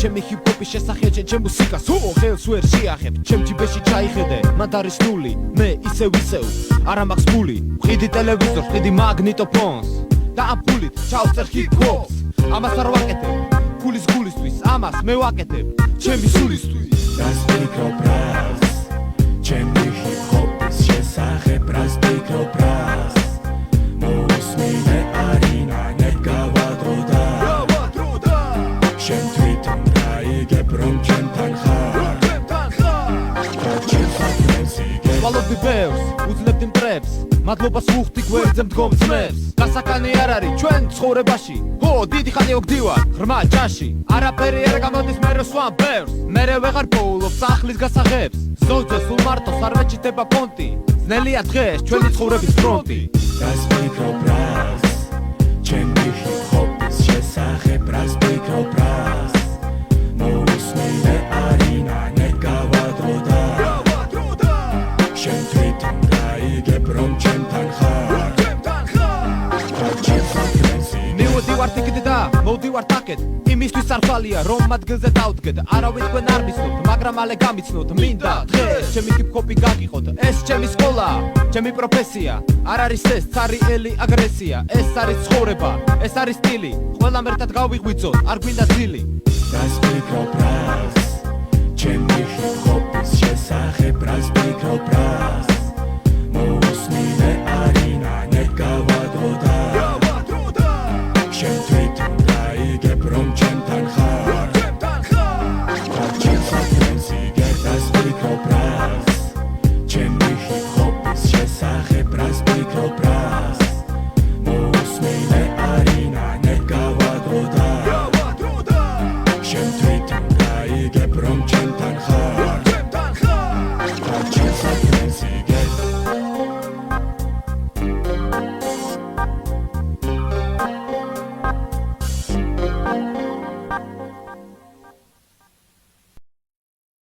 ჩემი ჰიპ-ჰოპის შესახებ ჩემ მუსიკას ხელს ვერ შეახებ ჩემ ჯიბეში ჩაიხედე მან არის ნული მე ისევ არა მაქვს ფული ვყიდი ტელევიზორს ვყიდი მაგნიტოფონს და ამ ფულით ჩავწერ ჰიპ-ჰოპს ამას არ ვაკეთებ ფულის გულისთვის ამას მე ვაკეთებ ჩემი სულისთვის რას ვფიქრობ რას ჩემი ჰიპ-ჰოპის შესახებ რას ვფიქრობ რას მოსმინე არინა ნებგავადრო და შენ თვითონ გაიგებ რომ ჩემთან ხარ ვალობდი ბევრს უძლებდი მტრებს მადლობას ვუხდი გვერდზე მდგომ ძმებს გასაკანი არ არის ჩვენ ცხოვრებაში ჰო დიდი ხანი ვგდივარ ღრმა ჭაში არაფერი არ გამოდის მე რო სვამ ბევრს მერე ვეღარ პოულობ სახლის გასაღებს ზოძე სულ მარტოს არ მეჭირდება ფონტი ძნელია დღეს ჩვენი ცხოვრების ფრონტი რას ვფიქრობ რას ჩემი ჰიპ-ჰოპის შესახებ რას ვფიქრობ რას მოსმინე არინა ნებგავადრო და შენ თვითონ გაიგებ რომ ჩემთან ხარ მივდივართ იქით და მოვდივართ აქეთ იმისთვის არ ხვალია რომ ადგილზე დავდგეთ არავის თქვენ არ მისნოთ მაგრამ მალე გამიცნოთ მინდა დღეს ჩემი ჰიპ-ჰოპი გაგიყოთ ეს ჩემი სკოლა ჩემი პროფესია არ არის ეს ცარიელი აგრესია ეს არის ცხოვრება ეს არის სტილი ყველამ ერთად გავიღვიძოთ არ გვინდა ძილი რას ვფიქრობ რას ჩემი ჰიპ-ჰოპის შესახებ რას ვფიქრობ რას